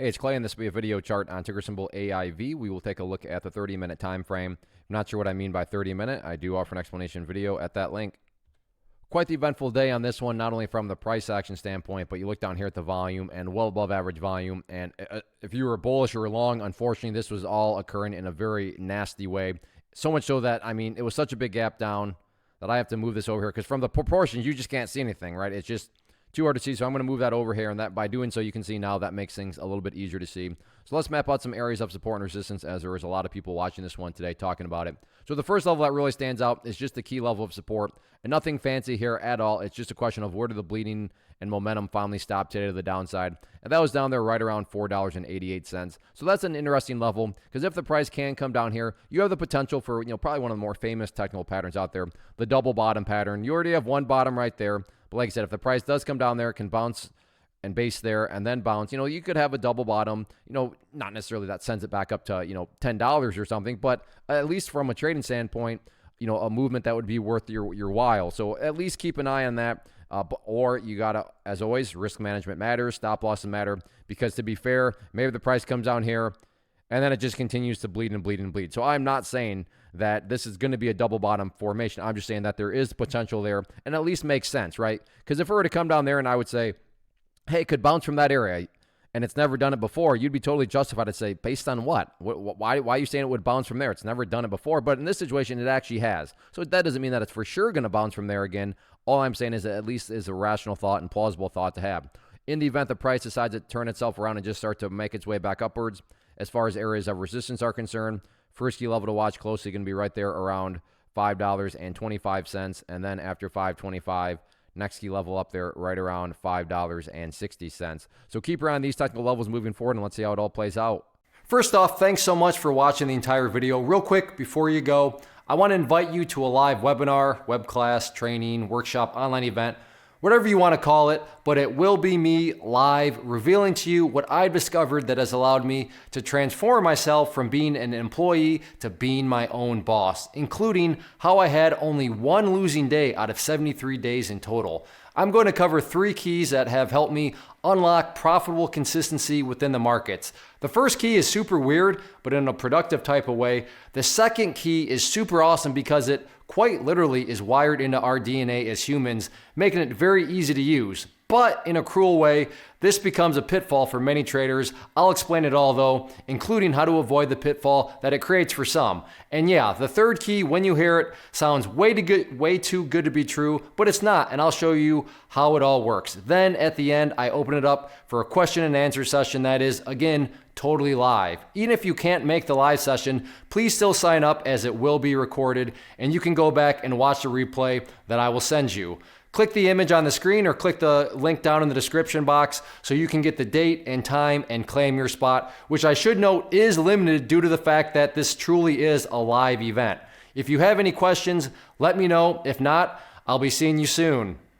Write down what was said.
Hey, it's Clay, and this will be a video chart on ticker symbol AIV. We will take a look at the 30-minute time frame. I'm not sure what I mean by 30-minute. I do offer an explanation video at that link. Quite the eventful day on this one, not only from the price action standpoint, but you look down here at the volume and well above average volume. And if you were bullish or long, unfortunately, this was all occurring in a very nasty way. So much so that, I mean, it was such a big gap down that I have to move this over here because from the proportions, you just can't see anything, right? It's just too hard to see, so I'm going to move that over here, and that by doing so, you can see now that makes things a little bit easier to see. So let's map out some areas of support and resistance, as there is a lot of people watching this one today talking about it. So the first level that really stands out is just the key level of support, and nothing fancy here at all. It's just a question of where did the bleeding and momentum finally stop today to the downside, and that was down there right around $4.88. So that's an interesting level, because if the price can come down here, you have the potential for, probably one of the more famous technical patterns out there, the double bottom pattern. You already have one bottom right there. But like I said, if the price does come down there, it can bounce and base there and then bounce. You could have a double bottom, not necessarily that sends it back up to, $10 or something, but at least from a trading standpoint, a movement that would be worth your while. So at least keep an eye on that. Or you got to, as always, risk management matters, stop losses matter, because to be fair, maybe the price comes down here and then it just continues to bleed and bleed and bleed. So I'm not saying that this is going to be a double bottom formation. I'm just saying that there is potential there and at least makes sense, right? Because if it were to come down there and I would say, hey, it could bounce from that area and it's never done it before, you'd be totally justified to say, based on what? Why are you saying it would bounce from there? It's never done it before. But in this situation, it actually has. So that doesn't mean that it's for sure going to bounce from there again. All I'm saying is that at least is a rational thought and plausible thought to have. In the event the price decides to turn itself around and just start to make its way back upwards, as far as areas of resistance are concerned, first key level to watch closely going to be right there around $5.25. And then after $5.25, next key level up there right around $5.60. So keep your eye on these technical levels moving forward, and let's see how it all plays out. First off, thanks so much for watching the entire video. Real quick, before you go, I want to invite you to a live webinar, web class, training, workshop, online event, whatever you want to call it, but it will be me live revealing to you what I've discovered that has allowed me to transform myself from being an employee to being my own boss, including how I had only one losing day out of 73 days in total. I'm going to cover 3 keys that have helped me unlock profitable consistency within the markets. The first key is super weird, but in a productive type of way. The second key is super awesome because it quite literally is wired into our DNA as humans, making it very easy to use. But in a cruel way, this becomes a pitfall for many traders. I'll explain it all though, including how to avoid the pitfall that it creates for some. And yeah, the third key, when you hear it, sounds way too good to be true, but it's not, and I'll show you how it all works. Then at the end, I open it up for a question and answer session that is, again, totally live. Even if you can't make the live session, please still sign up as it will be recorded, and you can go back and watch the replay that I will send you. Click the image on the screen or click the link down in the description box so you can get the date and time and claim your spot, which I should note is limited due to the fact that this truly is a live event. If you have any questions, let me know. If not, I'll be seeing you soon.